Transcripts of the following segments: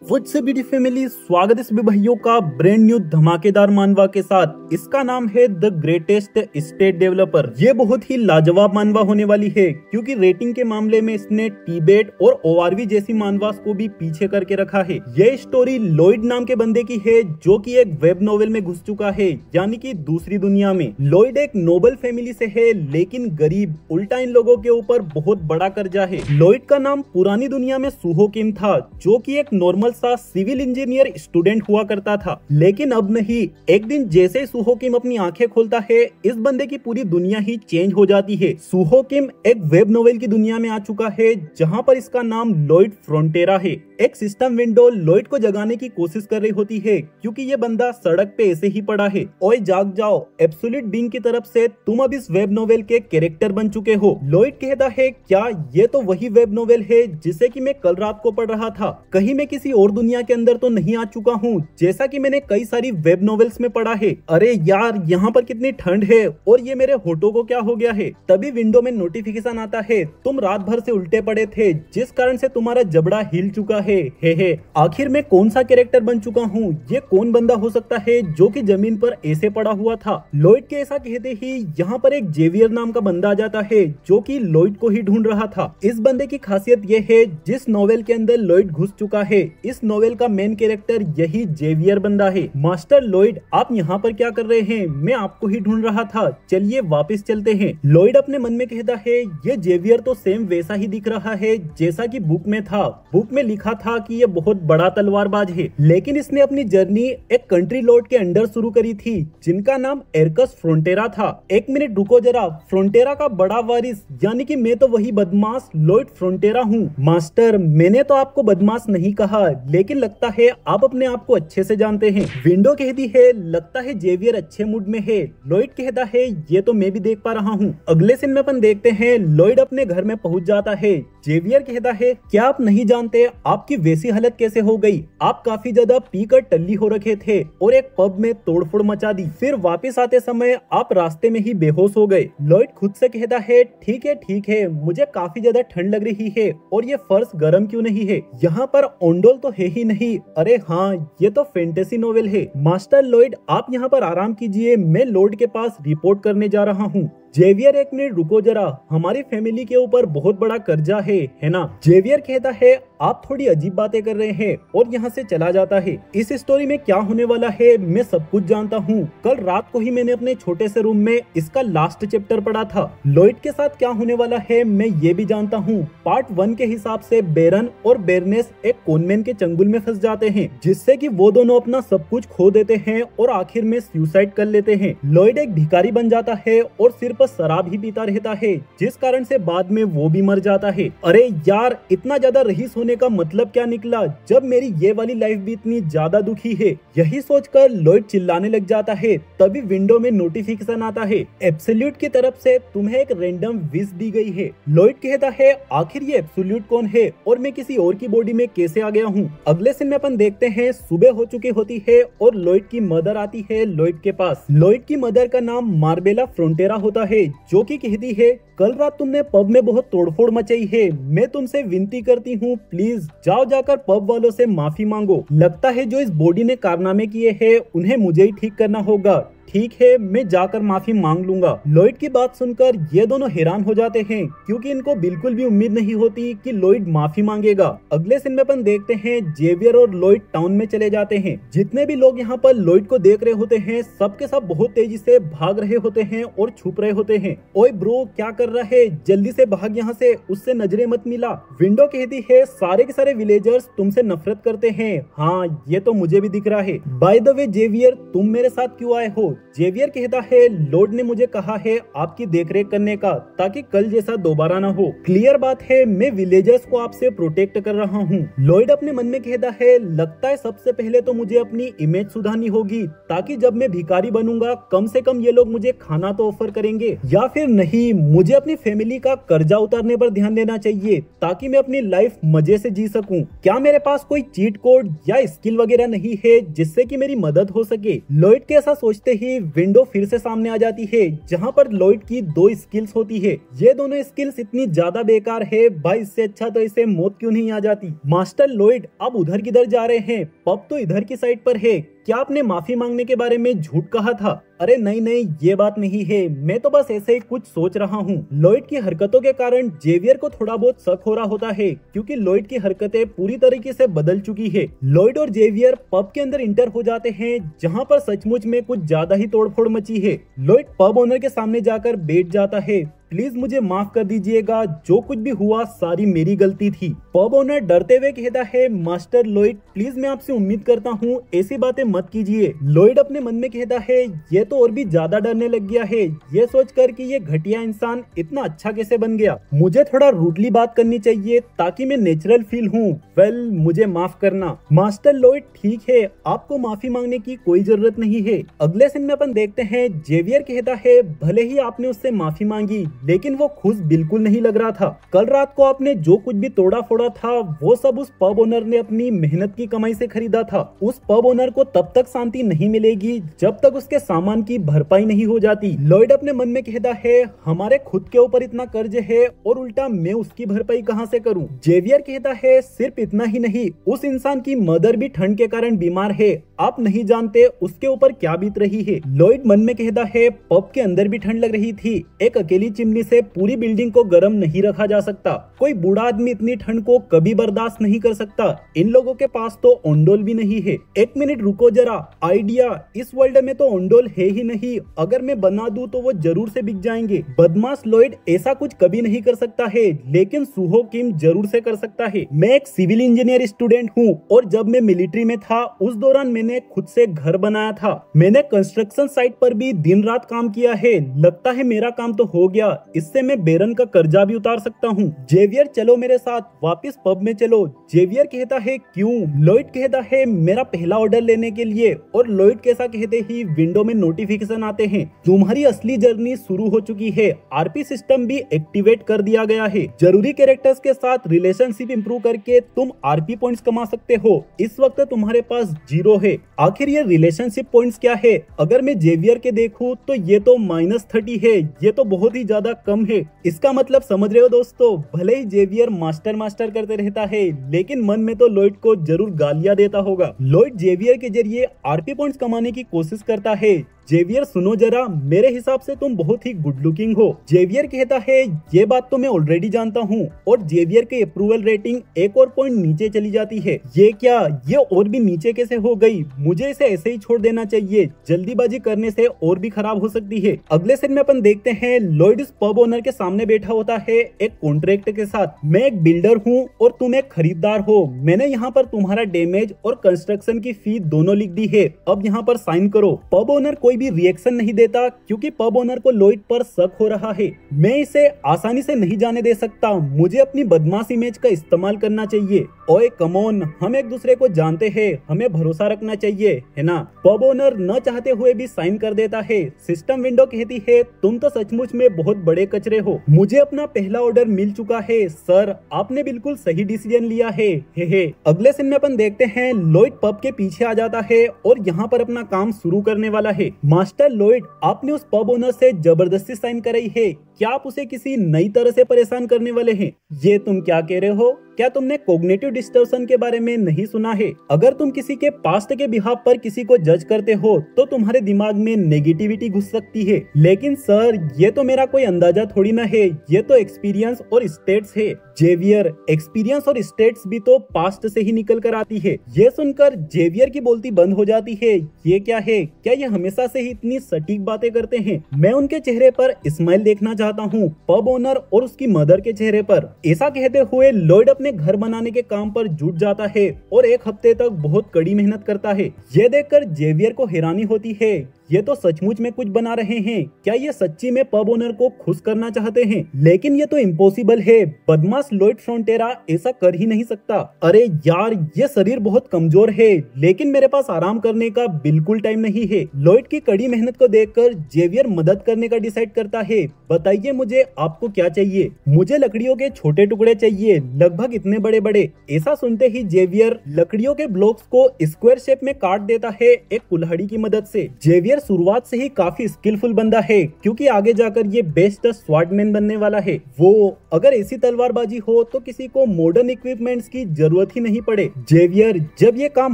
WhatsApp beauty family, स्वागत है सभी भाइयों का ब्रांड न्यू धमाकेदार मानवा के साथ। इसका नाम है द ग्रेटेस्ट स्टेट डेवलपर। ये बहुत ही लाजवाब मानवा होने वाली है क्योंकि रेटिंग के मामले में इसने टीबेट और ओआरवी जैसी मानवास को भी पीछे करके रखा है। ये स्टोरी लॉयड नाम के बंदे की है जो कि एक वेब नॉवेल में घुस चुका है, यानी कि दूसरी दुनिया में। लॉयड एक नोबल फैमिली से है लेकिन गरीब, उल्टा इन लोगों के ऊपर बहुत बड़ा कर्जा है। लॉयड का नाम पुरानी दुनिया में सुहो किम था जो कि एक नॉर्मल सा सिविल इंजीनियर स्टूडेंट हुआ करता था, लेकिन अब नहीं। एक दिन जैसे ही सुहो किम अपनी आंखें खोलता है, इस बंदे की पूरी दुनिया ही चेंज हो जाती है। सुहो किम एक वेब नोवेल की दुनिया में आ चुका है जहां पर इसका नाम लॉयड फ्रंटेरा है। एक सिस्टम विंडो लॉयड को जगाने की कोशिश कर रही होती है क्योंकि ये बंदा सड़क पे ऐसे ही पड़ा है। ओए जाग जाओ, एब्सोल्यूट बीइंग की तरफ से तुम अब इस वेब नोवेल के कैरेक्टर बन चुके हो। लॉयड कहता है, क्या ये तो वही वेब नोवेल है जिसे कि मैं कल रात को पढ़ रहा था? कहीं मैं किसी और दुनिया के अंदर तो नहीं आ चुका हूँ जैसा कि मैंने कई सारी वेब नॉवेल्स में पढ़ा है? अरे यार, यहाँ पर कितनी ठंड है और ये मेरे होठों को क्या हो गया है? तभी विंडो में नोटिफिकेशन आता है, तुम रात भर से उल्टे पड़े थे जिस कारण से तुम्हारा जबड़ा हिल चुका है। हे आखिर मैं कौन सा कैरेक्टर बन चुका हूँ? ये कौन बंदा हो सकता है जो कि जमीन पर ऐसे पड़ा हुआ था? लॉयड के ऐसा कहते ही यहाँ पर एक जेवियर नाम का बंदा आ जाता है जो कि लॉयड को ही ढूंढ रहा था। इस बंदे की खासियत ये है, जिस नॉवेल के अंदर लॉयड घुस चुका है, इस नॉवेल का मेन कैरेक्टर यही जेवियर बंदा है। मास्टर लॉयड, आप यहाँ पर क्या कर रहे हैं? मैं आपको ही ढूंढ रहा था, चलिए वापस चलते हैं। लॉयड अपने मन में कहता है, ये जेवियर तो सेम वैसा ही दिख रहा है जैसा कि बुक में था। बुक में लिखा था कि ये बहुत बड़ा तलवारबाज है, लेकिन इसने अपनी जर्नी एक कंट्री लॉर्ड के अंडर शुरू करी थी जिनका नाम एरकस फ्रंटेरा था। एक मिनट रुको जरा, फ्रंटेरा का बड़ा वारिस यानी कि मैं तो वही बदमाश लॉयड फ्रंटेरा हूँ। मास्टर, मैंने तो आपको बदमाश नहीं कहा, लेकिन लगता है आप अपने आप को अच्छे से जानते हैं। विंडो कहती है, लगता है जेवियर अच्छे मूड में है। लॉयड कहता है, ये तो मैं भी देख पा रहा हूँ। अगले सीन में अपन देखते हैं लॉयड अपने घर में पहुंच जाता है। जेवियर कहता है, क्या आप नहीं जानते आपकी वैसी हालत कैसे हो गई? आप काफी ज्यादा पीकर टल्ली हो रखे थे और एक पब में तोड़फोड़ मचा दी, फिर वापस आते समय आप रास्ते में ही बेहोश हो गए। लॉयड खुद से कहता है, ठीक है, मुझे काफी ज्यादा ठंड लग रही है और ये फर्श गर्म क्यों नहीं है? यहाँ पर ओंडोल तो है ही नहीं। अरे हाँ, ये तो फैंटेसी नोवेल है। मास्टर लॉयड, आप यहाँ पर आराम कीजिए, मैं लॉर्ड के पास रिपोर्ट करने जा रहा हूँ। जेवियर, एक मिनट रुको जरा, हमारी फैमिली के ऊपर बहुत बड़ा कर्जा है ना? जेवियर कहता है, आप थोड़ी अजीब बातें कर रहे हैं और यहाँ से चला जाता है। इस स्टोरी में क्या होने वाला है मैं सब कुछ जानता हूँ। कल रात को ही मैंने अपने छोटे से रूम में इसका लास्ट चैप्टर पढ़ा था। लॉयड के साथ क्या होने वाला है मैं ये भी जानता हूँ। पार्ट 1 के हिसाब से बेरन और बेरनेस एक कॉनवेंट के चंगुल में फंस जाते हैं जिससे कि वो दोनों अपना सब कुछ खो देते हैं और आखिर में सुसाइड कर लेते हैं। लॉयड एक भिखारी बन जाता है और सिर्फ शराब ही पीता रहता है जिस कारण से बाद में वो भी मर जाता है। अरे यार, इतना ज्यादा रईस होने का मतलब क्या निकला जब मेरी ये वाली लाइफ भी इतनी ज्यादा दुखी है? यही सोचकर लॉयड चिल्लाने लग जाता है। तभी विंडो में नोटिफिकेशन आता है, एब्सोल्यूट की तरफ से तुम्हें एक रैंडम विश दी गई है। लॉयड कहता है, आखिर ये एब्सोल्यूट कौन है और मैं किसी और की बॉडी में कैसे आ गया हूँ? अगले सीन में अपन देखते हैं सुबह हो चुकी होती है और लॉयड की मदर आती है लॉयड के पास। लॉयड की मदर का नाम मार्बेला फ्रंटेरा होता है जो कि कहती है, कल रात तुमने पब में बहुत तोड़फोड़ मचाई है, मैं तुमसे विनती करती हूँ प्लीज जाओ जाकर पब वालों से माफी मांगो। लगता है जो इस बॉडी ने कारनामे किए हैं उन्हें मुझे ही ठीक करना होगा। ठीक है, मैं जाकर माफी मांग लूंगा। लॉयड की बात सुनकर ये दोनों हैरान हो जाते हैं क्योंकि इनको बिल्कुल भी उम्मीद नहीं होती कि लॉयड माफी मांगेगा। अगले सीन में अपन देखते हैं जेवियर और लॉयड टाउन में चले जाते हैं। जितने भी लोग यहाँ पर लॉयड को देख रहे होते हैं सबके सब बहुत तेजी से भाग रहे होते हैं और छुप रहे होते हैं। ओए ब्रो, क्या कर रहा है? जल्दी से भाग यहाँ से, उससे नजरें मत मिला। विंडो कहती है, सारे के सारे विलेजर्स तुमसे नफरत करते हैं। हाँ, ये तो मुझे भी दिख रहा है। बाय द वे जेवियर, तुम मेरे साथ क्यों आए हो? जेवियर कहता है, लॉर्ड ने मुझे कहा है आपकी देखरेख करने का ताकि कल जैसा दोबारा ना हो। क्लियर बात है, मैं विलेजर्स को आपसे प्रोटेक्ट कर रहा हूँ। लॉयड अपने मन में कहता है, लगता है सबसे पहले तो मुझे अपनी इमेज सुधारनी होगी ताकि जब मैं भिखारी बनूंगा कम से कम ये लोग मुझे खाना तो ऑफर करेंगे। या फिर नहीं, मुझे अपनी फैमिली का कर्जा उतारने पर ध्यान देना चाहिए ताकि मैं अपनी लाइफ मजे से जी सकूं। क्या मेरे पास कोई चीट कोड या स्किल वगैरह नहीं है जिससे कि मेरी मदद हो सके? लॉयड के ऐसा सोचते ही ही विंडो फिर से सामने आ जाती है, जहाँ पर लॉयड की दो स्किल्स होती है। ये दोनों स्किल्स इतनी ज्यादा बेकार है भाई, इससे अच्छा तो इसे मौत क्यों नहीं आ जाती। मास्टर लॉयड अब उधर किधर जा रहे हैं? पब तो इधर की साइड पर है। क्या आपने माफी मांगने के बारे में झूठ कहा था? अरे नहीं नहीं, ये बात नहीं है, मैं तो बस ऐसे ही कुछ सोच रहा हूँ। लॉयड की हरकतों के कारण जेवियर को थोड़ा बहुत शक हो रहा होता है, क्योंकि लॉयड की हरकतें पूरी तरीके से बदल चुकी है। लॉयड और जेवियर पब के अंदर इंटर हो जाते हैं, जहाँ पर सचमुच में कुछ ज्यादा ही तोड़फोड़ मची है। लॉयड पब ओनर के सामने जाकर बैठ जाता है। प्लीज मुझे माफ कर दीजिएगा, जो कुछ भी हुआ सारी मेरी गलती थी। पब ओनर डरते हुए कहता है, मास्टर लॉयड प्लीज मैं आपसे उम्मीद करता हूँ ऐसी बातें मत कीजिए। लॉयड अपने मन में कहता है, ये तो और भी ज्यादा डरने लग गया है, ये सोचकर कि ये घटिया इंसान इतना अच्छा कैसे बन गया। मुझे थोड़ा रूडली बात करनी चाहिए ताकि मैं नेचुरल फील हूँ। वेल मुझे माफ करना। मास्टर लॉयड ठीक है, आपको माफी मांगने की कोई जरूरत नहीं है। अगले सीन में अपन देखते हैं, जेवियर कहता है, भले ही आपने उससे माफी मांगी लेकिन वो खुश बिल्कुल नहीं लग रहा था। कल रात को आपने जो कुछ भी तोड़ा फोड़ा था वो सब उस पब ओनर ने अपनी मेहनत की कमाई से खरीदा था। उस पब ओनर को तब तक शांति नहीं मिलेगी जब तक उसके सामान की भरपाई नहीं हो जाती। लॉयड अपने मन में कहता है, हमारे खुद के ऊपर इतना कर्ज है और उल्टा मैं उसकी भरपाई कहां से करूं। जेवियर कहता है, सिर्फ इतना ही नहीं, उस इंसान की मदर भी ठंड के कारण बीमार है, आप नहीं जानते उसके ऊपर क्या बीत रही है। लॉयड मन में कहता है, पब के अंदर भी ठंड लग रही थी, एक अकेली चिमनी से पूरी बिल्डिंग को गर्म नहीं रखा जा सकता। कोई बूढ़ा आदमी इतनी ठंड को कभी बर्दाश्त नहीं कर सकता। इन लोगों के पास तो ओंडोल भी नहीं है। एक मिनट रुको जरा, आइडिया, इस वर्ल्ड में तो ओंडोल है ही नहीं, अगर मैं बना दूं तो वो जरूर से बिक जाएंगे। बदमाश लॉयड ऐसा कुछ कभी नहीं कर सकता है, लेकिन सुहो किम जरूर से कर सकता है। मैं एक सिविल इंजीनियर स्टूडेंट हूँ और जब मैं मिलिट्री में था उस दौरान मैंने खुद से घर बनाया था। मैंने कंस्ट्रक्शन साइट पर भी दिन रात काम किया है। लगता है मेरा काम तो हो गया, इससे मैं बेरन का कर्जा भी उतार सकता हूँ। जेवियर चलो मेरे साथ, वापस पब में चलो। जेवियर कहता है, क्यों? लॉयड कहता है, मेरा पहला ऑर्डर लेने के लिए। और लॉयड कैसा कहते ही विंडो में नोटिफिकेशन आते हैं, तुम्हारी असली जर्नी शुरू हो चुकी है, आरपी सिस्टम भी एक्टिवेट कर दिया गया है। जरूरी कैरेक्टर्स के साथ रिलेशनशिप इंप्रूव करके तुम आरपी पॉइंट्स कमा सकते हो। इस वक्त तुम्हारे पास 0 है। आखिर ये रिलेशनशिप पॉइंट्स क्या है? अगर मैं जेवियर के देखूं तो ये तो -30 है, ये तो बहुत ही ज्यादा कम है। इसका मतलब समझ रहे हो दोस्तों, भले ही जेवियर मास्टर करते रहता है लेकिन मन में तो लॉयड को जरूर गालियां देता होगा। लॉयड जेवियर के जरिए आरपी पॉइंट्स कमाने की कोशिश करता है। जेवियर सुनो जरा, मेरे हिसाब से तुम बहुत ही गुड लुकिंग हो। जेवियर कहता है, ये बात तो मैं ऑलरेडी जानता हूँ। और जेवियर की अप्रूवल रेटिंग एक और पॉइंट नीचे चली जाती है। ये क्या, ये और भी नीचे कैसे हो गई? मुझे इसे ऐसे ही छोड़ देना चाहिए, जल्दीबाजी करने से और भी खराब हो सकती है। अगले सीन में अपन देखते हैं, लॉयड इस पब ओनर के सामने बैठा होता है एक कॉन्ट्रैक्ट के साथ। मैं एक बिल्डर हूँ और तुम एक खरीदार हो। मैंने यहाँ पर तुम्हारा डैमेज और कंस्ट्रक्शन की फी दोनों लिख दी है, अब यहाँ पर साइन करो। पब ओनर कोई भी रिएक्शन नहीं देता क्योंकि पब ओनर को लॉयड पर शक हो रहा है। मैं इसे आसानी से नहीं जाने दे सकता, मुझे अपनी बदमाश इमेज का इस्तेमाल करना चाहिए। ओए कम ऑन, हम एक दूसरे को जानते हैं, हमें भरोसा रखना चाहिए, है ना? पब ओनर न चाहते हुए भी साइन कर देता है। सिस्टम विंडो कहती है, तुम तो सचमुच में बहुत बड़े कचरे हो। मुझे अपना पहला ऑर्डर मिल चुका है सर, आपने बिल्कुल सही डिसीजन लिया है। हे। अगले सीन में अपन देखते हैं, लॉयड पब के पीछे आ जाता है और यहाँ पर अपना काम शुरू करने वाला है। मास्टर लॉयड, आपने उस पब ओनर से जबरदस्ती साइन कराई है, क्या आप उसे किसी नई तरह से परेशान करने वाले हैं? ये तुम क्या कह रहे हो? क्या तुमने कॉग्निटिव डिस्टॉर्शन के बारे में नहीं सुना है? अगर तुम किसी के पास्ट के बिहाफ पर किसी को जज करते हो तो तुम्हारे दिमाग में नेगेटिविटी घुस सकती है। लेकिन सर, ये तो मेरा कोई अंदाजा थोड़ी ना है, ये तो एक्सपीरियंस और स्टेट्स है। जेवियर, एक्सपीरियंस और स्टेट्स भी तो पास्ट से ही निकल कर आती है। ये सुनकर जेवियर की बोलती बंद हो जाती है। ये क्या है? क्या ये हमेशा से ही इतनी सटीक बातें करते हैं? मैं उनके चेहरे पर स्माइल देखना चाहता हूँ, पब ओनर और उसकी मदर के चेहरे पर। ऐसा कहते हुए लॉयड अपने घर बनाने के काम पर जुट जाता है और 1 हफ्ते तक बहुत कड़ी मेहनत करता है। ये देखकर जेवियर को हैरानी होती है, ये तो सचमुच में कुछ बना रहे हैं। क्या ये सच्ची में पब ओनर को खुश करना चाहते हैं? लेकिन ये तो इम्पॉसिबल है, बदमाश लॉयड फ्रंटेरा ऐसा कर ही नहीं सकता। अरे यार, ये शरीर बहुत कमजोर है, लेकिन मेरे पास आराम करने का बिल्कुल टाइम नहीं है। लॉयड की कड़ी मेहनत को देखकर जेवियर मदद करने का डिसाइड करता है। बताइए मुझे, आपको क्या चाहिए? मुझे लकड़ियों के छोटे टुकड़े चाहिए, लगभग इतने बड़े बड़े। ऐसा सुनते ही जेवियर लकड़ियों के ब्लॉक्स को स्क्वायर शेप में काट देता है एक कुल्हाड़ी की मदद से। जेवियर जेवियर शुरुआत से ही काफी स्किलफुल बंदा है, क्योंकि आगे जाकर ये बेस्ट स्वॉर्डमैन बनने वाला है। वो अगर ऐसी तलवारबाजी हो तो किसी को मॉडर्न इक्विपमेंट्स की जरूरत ही नहीं पड़े। जेवियर जब ये काम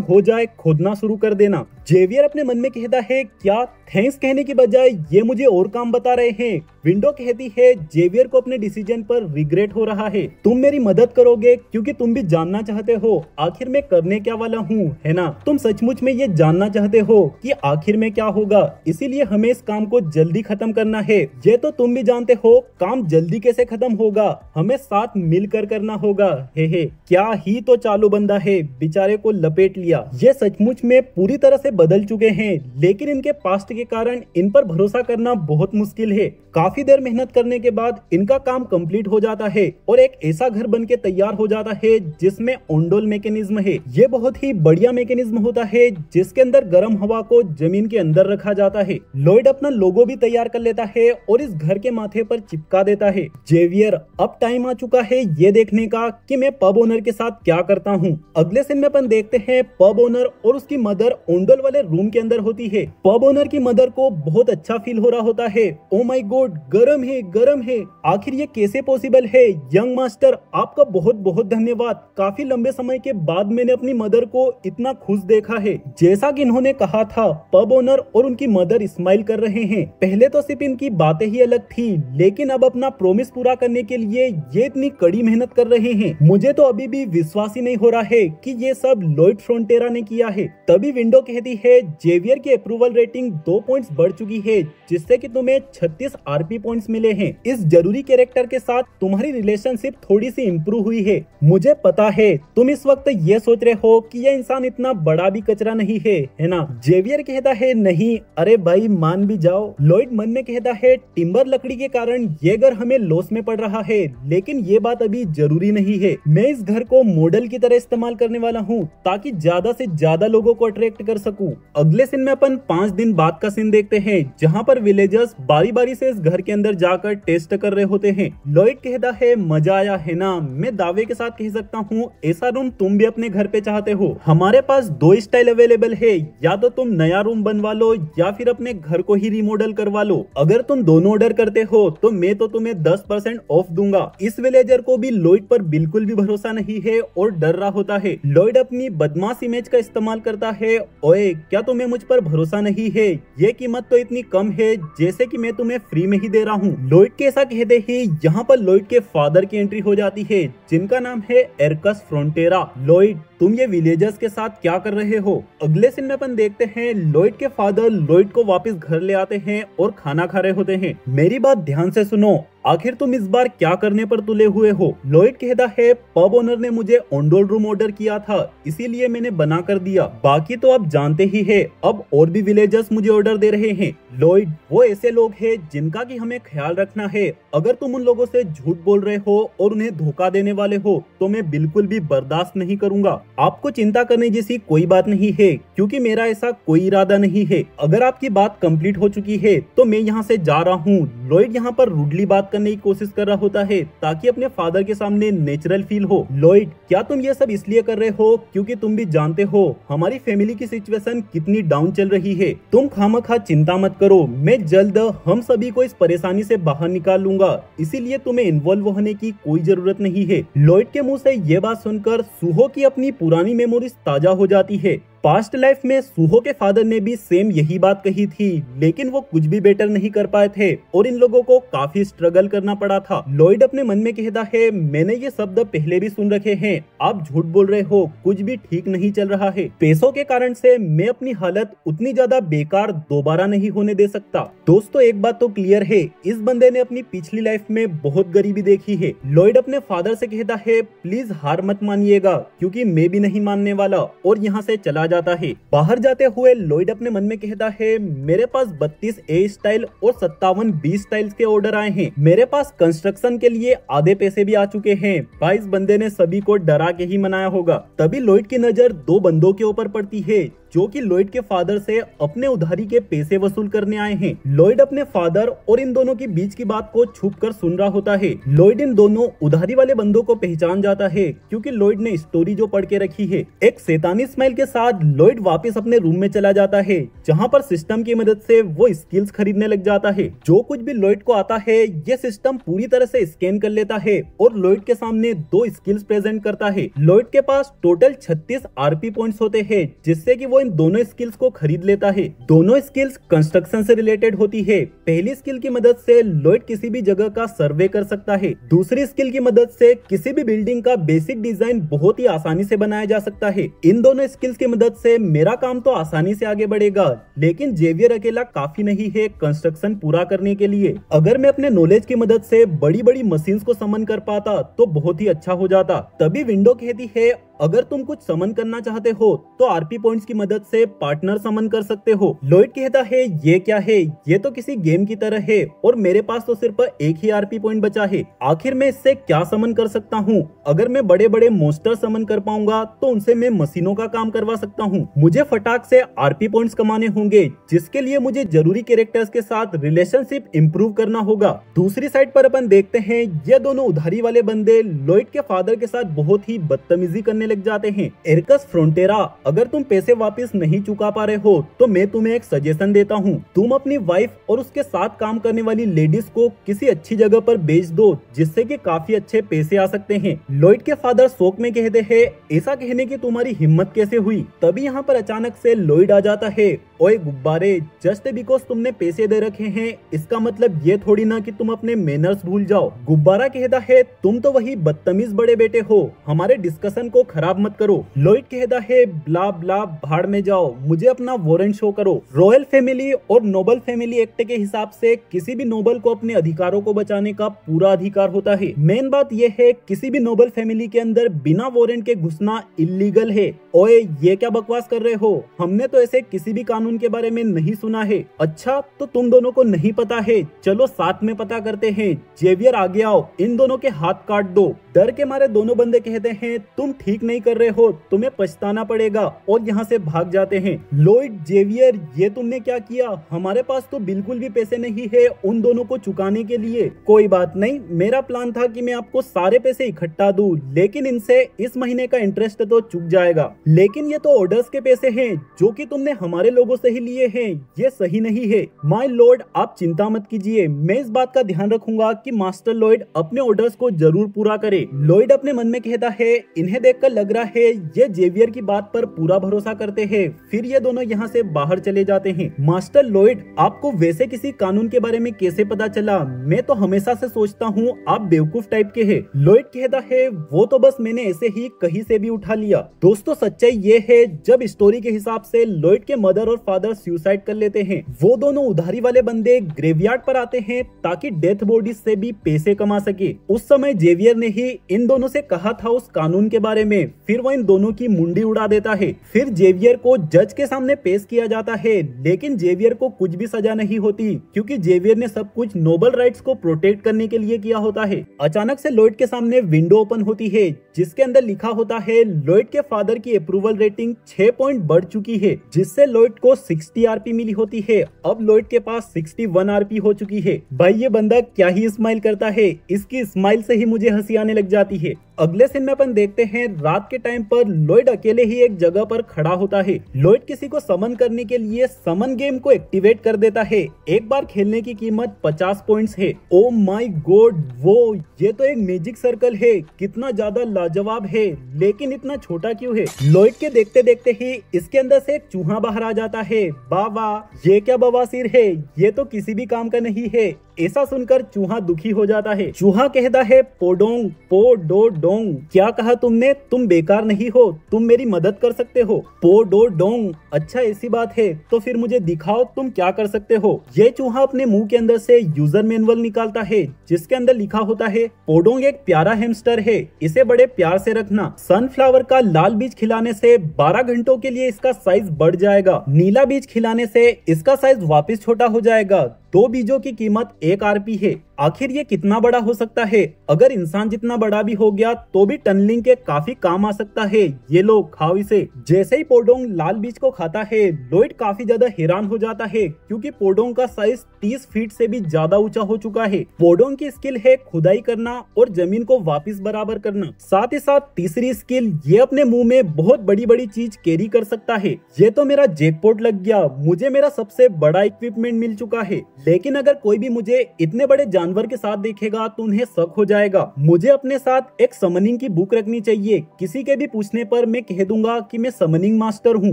हो जाए खोदना शुरू कर देना। जेवियर अपने मन में कहता है, क्या थैंक्स कहने की बजाय ये मुझे और काम बता रहे हैं। विंडो कहती है, जेवियर को अपने डिसीजन पर रिग्रेट हो रहा है। तुम मेरी मदद करोगे क्योंकि तुम भी जानना चाहते हो आखिर मैं करने क्या वाला हूँ, है ना। तुम सचमुच में ये जानना चाहते हो कि आखिर में क्या होगा, इसीलिए हमें इस काम को जल्दी खत्म करना है। ये तो तुम भी जानते हो काम जल्दी कैसे खत्म होगा, हमें साथ मिलकर करना होगा। हे क्या ही तो चालू बंदा है, बेचारे को लपेट लिया। ये सचमुच में पूरी तरह से बदल चुके हैं, लेकिन इनके पास्ट के कारण इन पर भरोसा करना बहुत मुश्किल है। काफी देर मेहनत करने के बाद इनका काम कंप्लीट हो जाता है और एक ऐसा घर बनके तैयार हो जाता है जिसमें ओंडोल मैकेनिज्म है। ये बहुत ही बढ़िया मैकेनिज्म होता है जिसके अंदर गर्म हवा को जमीन के अंदर रखा जाता है। लॉयड अपना लोगो भी तैयार कर लेता है और इस घर के माथे पर चिपका देता है। जेवियर अब टाइम आ चुका है ये देखने का कि मैं पब ओनर के साथ क्या करता हूँ। अगले सीन में अपन देखते हैं पब ओनर और उसकी मदर ओंडोल वाले रूम के अंदर होती है। पब ओनर की मदर को बहुत अच्छा फील हो रहा होता है। ओ माय गॉड, गरम है गरम है, आखिर ये कैसे पॉसिबल है। यंग मास्टर आपका बहुत बहुत धन्यवाद, काफी लंबे समय के बाद मैंने अपनी मदर को इतना खुश देखा है। जैसा कि इन्होंने कहा था, पब ओनर और उनकी मदर स्माइल कर रहे हैं। पहले तो सिर्फ इनकी बातें ही अलग थी, लेकिन अब अपना प्रॉमिस पूरा करने के लिए ये इतनी कड़ी मेहनत कर रहे हैं। मुझे तो अभी भी विश्वास ही नहीं हो रहा है कि ये सब लॉयड फ्रोंटेरा ने किया है। तभी विंडो कहती है, जेवियर की अप्रूवल रेटिंग 2 पॉइंट्स बढ़ चुकी है, जिससे कि तुम्हें 36 आरपी पॉइंट्स मिले हैं। इस जरूरी कैरेक्टर के साथ तुम्हारी रिलेशनशिप थोड़ी सी इम्प्रूव हुई है। मुझे पता है तुम इस वक्त ये सोच रहे हो कि यह इंसान इतना बड़ा भी कचरा नहीं है ना। जेवियर कहता है, नहीं, अरे भाई मान भी जाओ। लॉयड मन में कहता है, टिम्बर लकड़ी के कारण ये घर हमें लॉस में पड़ रहा है, लेकिन ये बात अभी जरूरी नहीं है। मैं इस घर को मॉडल की तरह इस्तेमाल करने वाला हूँ ताकि ज्यादा से ज्यादा लोगों को अट्रैक्ट कर सकूं। अगले सीन में अपन 5 दिन बाद का सीन देखते हैं, जहाँ पर विलेजर्स बारी बारी से इस घर के अंदर जाकर टेस्ट कर रहे होते हैं। लॉयड कहता है, मजा आया है ना। मैं दावे के साथ कह सकता हूँ ऐसा रूम तुम भी अपने घर पे चाहते हो। हमारे पास 2 स्टाइल अवेलेबल है, या तो तुम नया रूम बनवा लो या फिर अपने घर को ही रिमॉडल करवा लो। अगर तुम दोनों ऑर्डर करते हो तो मैं तो तुम्हें 10% ऑफ दूंगा। इस विलेजर को भी लॉयड पर बिल्कुल भी भरोसा नहीं है और डर रहा होता है। लॉयड अपनी बदमाश इमेज का इस्तेमाल करता है, ओए क्या तुम्हें मुझ पर भरोसा नहीं है, ये कीमत तो इतनी कम है जैसे कि मैं तुम्हें फ्री में ही दे रहा हूँ। लॉयड के ऐसा कहते ही यहाँ पर लॉयड के फादर की एंट्री हो जाती है, जिनका नाम है एरकस फ्रोंटेरा। लॉयड तुम ये विलेजर्स के साथ क्या कर रहे हो। अगले सीन में अपन देखते हैं लॉयड के फादर लॉयड को वापस घर ले आते हैं और खाना खा रहे होते हैं। मेरी बात ध्यान से सुनो, आखिर तुम इस बार क्या करने पर तुले हुए हो। लॉयड कहता है, पब ओनर ने मुझे ओंडोल रूम ऑर्डर किया था, इसीलिए मैंने बना कर दिया। बाकी तो आप जानते ही है, अब और भी विलेजर्स मुझे ऑर्डर दे रहे हैं। लॉयड वो ऐसे लोग हैं जिनका कि हमें ख्याल रखना है। अगर तुम उन लोगों से झूठ बोल रहे हो और उन्हें धोखा देने वाले हो तो मैं बिल्कुल भी बर्दाश्त नहीं करूंगा। आपको चिंता करने जैसी कोई बात नहीं है, क्योंकि मेरा ऐसा कोई इरादा नहीं है। अगर आपकी बात कंप्लीट हो चुकी है तो मैं यहाँ से जा रहा हूँ। लॉयड यहाँ पर रूडली बात करने की कोशिश कर रहा होता है ताकि अपने फादर के सामने नेचुरल फील हो। लॉयड क्या तुम ये सब इसलिए कर रहे हो क्योंकि तुम भी जानते हो हमारी फैमिली की सिचुएशन कितनी डाउन चल रही है। तुम खामखा चिंता मत करो, मैं जल्द हम सभी को इस परेशानी से बाहर निकाल लूंगा, इसीलिए तुम्हें इन्वॉल्व होने की कोई जरूरत नहीं है। लॉयड के मुंह से ये बात सुनकर सुहो की अपनी पुरानी मेमोरीज ताजा हो जाती है। पास्ट लाइफ में सुहो के फादर ने भी सेम यही बात कही थी, लेकिन वो कुछ भी बेटर नहीं कर पाए थे और इन लोगों को काफी स्ट्रगल करना पड़ा था। लॉयड अपने मन में कहता है, मैंने ये शब्द पहले भी सुन रखे हैं, आप झूठ बोल रहे हो, कुछ भी ठीक नहीं चल रहा है। पैसों के कारण से मैं अपनी हालत उतनी ज्यादा बेकार दोबारा नहीं होने दे सकता। दोस्तों एक बात तो क्लियर है, इस बंदे ने अपनी पिछली लाइफ में बहुत गरीबी देखी है। लॉयड अपने फादर से कहता है, प्लीज हार मत मानिएगा, क्योंकि मैं भी नहीं मानने वाला, और यहाँ से चला जाता है। बाहर जाते हुए लॉयड अपने मन में कहता है, मेरे पास 32 ए स्टाइल और 57 बी स्टाइल्स के ऑर्डर आए हैं। मेरे पास कंस्ट्रक्शन के लिए आधे पैसे भी आ चुके हैं। भाई इस बंदे ने सभी को डरा के ही मनाया होगा। तभी लॉयड की नजर 2 बंदों के ऊपर पड़ती है जो कि लॉयड के फादर से अपने उधारी के पैसे वसूल करने आए हैं। लॉयड अपने फादर और इन दोनों के बीच की बात को छुप कर सुन रहा होता है। लॉयड इन दोनों उधारी वाले बंदों को पहचान जाता है क्योंकि लॉयड ने स्टोरी जो पढ़ के रखी है। एक शैतानी स्माइल के साथ लॉयड वापस अपने रूम में चला जाता है, जहाँ पर सिस्टम की मदद से वो स्किल्स खरीदने लग जाता है। जो कुछ भी लॉयड को आता है ये सिस्टम पूरी तरह से स्कैन कर लेता है और लॉयड के सामने 2 स्किल्स प्रेजेंट करता है। लॉयड के पास टोटल 36 आरपी पॉइंट्स होते हैं, जिससे कि वो इन दोनों स्किल्स को खरीद लेता है। दोनों स्किल्स कंस्ट्रक्शन से रिलेटेड होती है। पहली स्किल की मदद से लॉयड किसी भी जगह का सर्वे कर सकता है। दूसरी स्किल की मदद से किसी भी बिल्डिंग का बेसिक डिजाइन बहुत ही आसानी से बनाया जा सकता है। इन दोनों स्किल्स की मदद से मेरा काम तो आसानी से आगे बढ़ेगा, लेकिन जेवियर अकेला काफी नहीं है कंस्ट्रक्शन पूरा करने के लिए। अगर मैं अपने नॉलेज की मदद से बड़ी बड़ी मशीन्स को समन कर पाता तो बहुत ही अच्छा हो जाता। तभी विंडो कहती है अगर तुम कुछ समन करना चाहते हो तो आरपी पॉइंट्स की मदद से पार्टनर समन कर सकते हो। लॉयड कहता है ये क्या है, ये तो किसी गेम की तरह है और मेरे पास तो सिर्फ एक ही आरपी पॉइंट बचा है। आखिर मैं इससे क्या समन कर सकता हूँ? अगर मैं बड़े बड़े मोस्टर समन कर पाऊंगा तो उनसे मैं मशीनों का काम करवा सकता हूँ। मुझे फटाक से आरपी पॉइंट्स कमाने होंगे, जिसके लिए मुझे जरूरी कैरेक्टर्स के साथ रिलेशनशिप इंप्रूव करना होगा। दूसरी साइड पर अपन देखते हैं ये दोनों उधारी वाले बंदे लॉयड के फादर के साथ बहुत ही बदतमीजी करने लग जाते हैं। एरकस फ्रोंटेरा, अगर तुम पैसे वापस नहीं चुका पा रहे हो तो मैं तुम्हें एक सजेशन देता हूँ। तुम अपनी वाइफ और उसके साथ काम करने वाली लेडीज को किसी अच्छी जगह पर बेच दो, जिससे कि काफी अच्छे पैसे आ सकते हैं। लॉयड के फादर शौक में कहते हैं ऐसा कहने की तुम्हारी हिम्मत कैसे हुई? तभी यहाँ पर अचानक से लॉयड आ जाता है। ओए गुब्बारे, जस्ट बिकॉज तुमने पैसे दे रखे हैं इसका मतलब ये थोड़ी ना कि तुम अपने मैनर्स भूल जाओ। गुब्बारा कहता है तुम तो वही बदतमीज बड़े बेटे हो, हमारे डिस्कशन को खराब मत करो। लॉयड कहता है ब्ला ब्ला भाड़ में जाओ, मुझे अपना वारंट शो करो। रॉयल फैमिली और नोबल फैमिली एक्ट के हिसाब से किसी भी नोबल को अपने अधिकारों को बचाने का पूरा अधिकार होता है। मेन बात यह है किसी भी नोबल फैमिली के अंदर बिना वारंट के घुसना इलीगल है। ओए ये क्या बकवास कर रहे हो? हमने तो ऐसे किसी भी कानून के बारे में नहीं सुना है। अच्छा तो तुम दोनों को नहीं पता है, चलो साथ में पता करते हैं। जेवियर आगे आओ, इन दोनों के हाथ काट दो। डर के मारे दोनों बंदे कहते हैं तुम ठीक नहीं कर रहे हो, तुम्हें पछताना पड़ेगा, और यहाँ से भाग जाते हैं। लॉयड, जेवियर ये तुमने क्या किया? हमारे पास तो बिल्कुल भी पैसे नहीं है उन दोनों को चुकाने के लिए। कोई बात नहीं, मेरा प्लान था कि मैं आपको सारे पैसे इकट्ठा दूं, लेकिन इनसे इस महीने का इंटरेस्ट तो चुक जाएगा। लेकिन ये तो ऑर्डर्स के पैसे हैं जो कि तुमने हमारे लोगों से ही लिए हैं, ये सही नहीं है। माय लॉर्ड आप चिंता मत कीजिए, मैं इस बात का ध्यान रखूंगा कि मास्टर लॉयड अपने ऑर्डर्स को जरूर पूरा करे। लॉयड अपने मन में कहता है इन्हें देखकर लग रहा है ये जेवियर की बात पर पूरा भरोसा करते हैं। फिर ये दोनों यहाँ से बाहर चले जाते हैं। मास्टर लॉयड आपको वैसे किसी कानून के बारे में कैसे पता चला? मैं तो हमेशा से सोचता हूँ आप बेवकूफ टाइप के हैं। लॉयड कहता है वो तो बस मैंने ऐसे ही कहीं से भी उठा लिया। दोस्तों सच्चाई ये है जब स्टोरी के हिसाब से लॉयड के मदर और फादर सुसाइड कर लेते हैं, वो दोनों उधारी वाले बंदे ग्रेवयार्ड पर आते हैं ताकि डेथ बॉडीज से भी पैसे कमा सके। उस समय जेवियर ने ही इन दोनों से कहा था उस कानून के बारे में, फिर वो इन दोनों की मुंडी उड़ा देता है। फिर जेवियर को जज के सामने पेश किया जाता है, लेकिन जेवियर को कुछ भी सजा नहीं होती क्योंकि जेवियर ने सब कुछ नोबल राइट्स को प्रोटेक्ट करने के लिए किया होता है। अचानक से लॉयड के सामने विंडो ओपन होती है जिसके अंदर लिखा होता है लॉयड के फादर की अप्रूवल रेटिंग 6 पॉइंट बढ़ चुकी है, जिससे लॉयड को 60 आरपी मिली होती है। अब लॉयड के पास 61 आरपी हो चुकी है। भाई ये बंदा क्या ही स्माइल करता है, इसकी स्माइल से ही मुझे हंसी आने लग जाती है। अगले सीन में अपन देखते हैं रात के टाइम पर लॉयड अकेले ही एक जगह पर खड़ा होता है। लॉयड किसी को समन करने के लिए समन गेम को एक्टिवेट कर देता है। एक बार खेलने की कीमत 50 पॉइंट्स है। ओ माय गॉड, वो ये तो एक मैजिक सर्कल है, कितना ज्यादा लाजवाब है, लेकिन इतना छोटा क्यों है? लॉयड के देखते देखते ही इसके अंदर से एक चूहा बाहर आ जाता है। बाबा ये क्या बवासीर है, ये तो किसी भी काम का नहीं है। ऐसा सुनकर चूहा दुखी हो जाता है। चूहा कहता है पोडोंग पो डो डोंग, क्या कहा तुमने? तुम बेकार नहीं हो, तुम मेरी मदद कर सकते हो। पो डो डोंग, अच्छा ऐसी बात है तो फिर मुझे दिखाओ तुम क्या कर सकते हो। ये चूहा अपने मुंह के अंदर से यूजर मैनुअल निकालता है जिसके अंदर लिखा होता है पोडोंग एक प्यारा हैमस्टर है, इसे बड़े प्यार से रखना। सनफ्लावर का लाल बीज खिलाने से 12 घंटों के लिए इसका साइज बढ़ जाएगा, नीला बीज खिलाने से इसका साइज वापस छोटा हो जाएगा, 2 बीजों की कीमत 1 आरपी है। आखिर ये कितना बड़ा हो सकता है? अगर इंसान जितना बड़ा भी हो गया तो भी टनलिंग के काफी काम आ सकता है। ये लो खाओ इसे। जैसे ही पोडोंग लाल बीज को खाता है, लॉयड काफी ज्यादा हैरान हो जाता है क्योंकि पोडोंग का साइज 30 फीट से भी ज्यादा ऊंचा हो चुका है। पोडोंग की स्किल है खुदाई करना और जमीन को वापस बराबर करना। साथ ही साथ तीसरी स्किल, ये अपने मुंह में बहुत बड़ी बड़ी चीज कैरी कर सकता है। ये तो मेरा जैकपॉट लग गया, मुझे मेरा सबसे बड़ा इक्विपमेंट मिल चुका है। लेकिन अगर कोई भी मुझे इतने बड़े जानवर के साथ देखेगा तो उन्हें शक हो जाएगा। मुझे अपने साथ एक समनिंग की बुक रखनी चाहिए। किसी के भी पूछने पर मैं कह दूंगा कि मैं समनिंग मास्टर हूँ।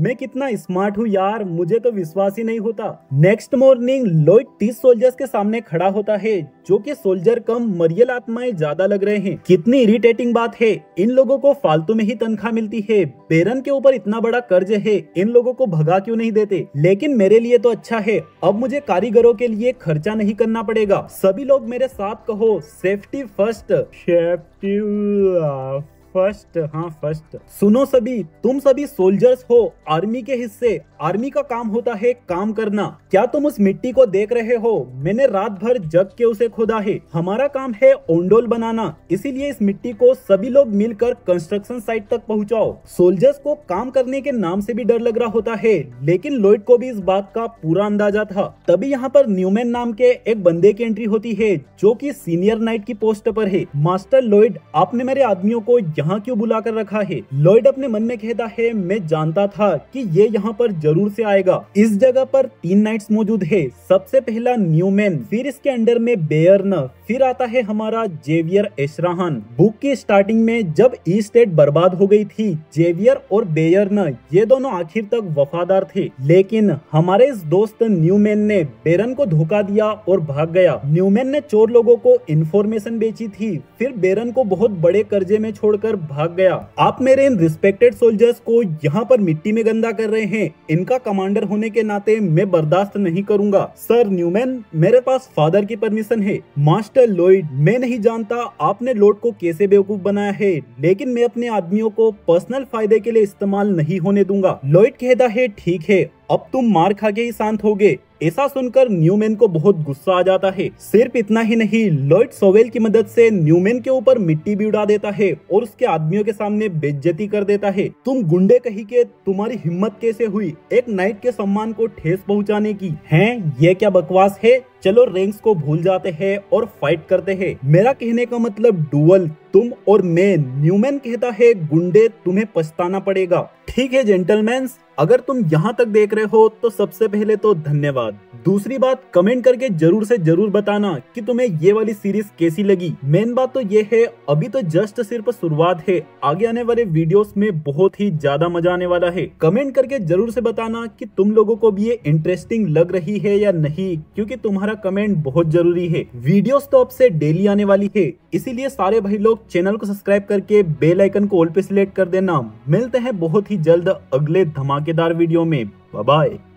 मैं कितना स्मार्ट हूँ यार, मुझे तो विश्वास ही नहीं होता। नेक्स्ट मॉर्निंग लॉयड 30 सोल्जर्स के सामने खड़ा होता है, जो कि सोल्जर कम मरियल आत्माएं ज्यादा लग रहे हैं। कितनी इरिटेटिंग बात है, इन लोगों को फालतू में ही तनख्वाह मिलती है। बेरन के ऊपर इतना बड़ा कर्ज है, इन लोगों को भगा क्यों नहीं देते? लेकिन मेरे लिए तो अच्छा है, अब मुझे कारीगरों के लिए खर्चा नहीं करना पड़ेगा। सभी लोग मेरे साथ कहो, सेफ्टी फर्स्ट। सेफ्टी फर्स्ट, हाँ फर्स्ट। सुनो सभी, तुम सभी सोल्जर्स हो, आर्मी के हिस्से। आर्मी का काम होता है काम करना। क्या तुम उस मिट्टी को देख रहे हो? मैंने रात भर जग के उसे खोदा है। हमारा काम है ओंडोल बनाना, इसीलिए इस मिट्टी को सभी लोग मिलकर कंस्ट्रक्शन साइट तक पहुंचाओ। सोल्जर्स को काम करने के नाम से भी डर लग रहा होता है, लेकिन लॉयड को भी इस बात का पूरा अंदाजा था। तभी यहाँ पर न्यूमैन नाम के एक बंदे की एंट्री होती है, जो कि सीनियर नाइट की पोस्ट पर है। मास्टर लॉयड, आपने मेरे आदमियों को यहाँ क्यों बुला कर रखा है? लॉयड अपने मन में कहता है, मैं जानता था कि ये यहाँ पर जरूर से आएगा। इस जगह पर 3 नाइट्स मौजूद है। सबसे पहला न्यूमैन, फिर इसके अंडर में बेयर्न, फिर आता है हमारा जेवियर एशराहान। बुक की स्टार्टिंग में जब ई स्टेट बर्बाद हो गई थी, जेवियर और बेयर्न ये दोनों आखिर तक वफादार थे। लेकिन हमारे इस दोस्त न्यूमैन ने बेरन को धोखा दिया और भाग गया। न्यूमैन ने चोर लोगों को इंफॉर्मेशन बेची थी, फिर बेरन को बहुत बड़े कर्जे में छोड़कर भाग गया। आप मेरे इन रिस्पेक्टेड सोल्जर्स को यहाँ पर मिट्टी में गंदा कर रहे हैं। इनका कमांडर होने के नाते मैं बर्दाश्त नहीं करूंगा। सर न्यूमैन, मेरे पास फादर की परमिशन है। मास्टर लॉयड, मैं नहीं जानता आपने लॉर्ड को कैसे बेवकूफ बनाया है, लेकिन मैं अपने आदमियों को पर्सनल फायदे के लिए इस्तेमाल नहीं होने दूंगा। लॉयड कहता है, ठीक है, अब तुम मार खा के ही शांत होगे। ऐसा सुनकर न्यूमैन को बहुत गुस्सा आ जाता है। सिर्फ इतना ही नहीं, लॉयड सोवेल की मदद से न्यूमैन के ऊपर मिट्टी भी उड़ा देता है और उसके आदमियों के सामने बेइज्जती कर देता है। तुम गुंडे कहीं के, तुम्हारी हिम्मत कैसे हुई एक नाइट के सम्मान को ठेस पहुंचाने की? हैं, ये क्या बकवास है? चलो रैंक्स को भूल जाते हैं और फाइट करते हैं। मेरा कहने का मतलब डुअल, तुम और मैं। न्यूमैन कहता है, गुंडे तुम्हें पछताना पड़ेगा। ठीक है जेंटलमैन्स, अगर तुम यहाँ तक देख रहे हो तो सबसे पहले तो धन्यवाद। दूसरी बात, कमेंट करके जरूर से जरूर बताना कि तुम्हें ये वाली सीरीज कैसी लगी। मेन बात तो ये है, अभी तो जस्ट सिर्फ शुरुआत है, आगे आने वाले वीडियोस में बहुत ही ज्यादा मजा आने वाला है। कमेंट करके जरूर से बताना कि तुम लोगों को भी ये इंटरेस्टिंग लग रही है या नहीं, क्योंकि तुम्हारा कमेंट बहुत जरूरी है। वीडियोस तो अब से डेली आने वाली है, इसीलिए सारे भाई लोग चैनल को सब्सक्राइब करके बेल आइकन को ऑल पे सिलेक्ट कर देना। मिलते हैं बहुत ही जल्द अगले धमाकेदार वीडियो में। Bye bye.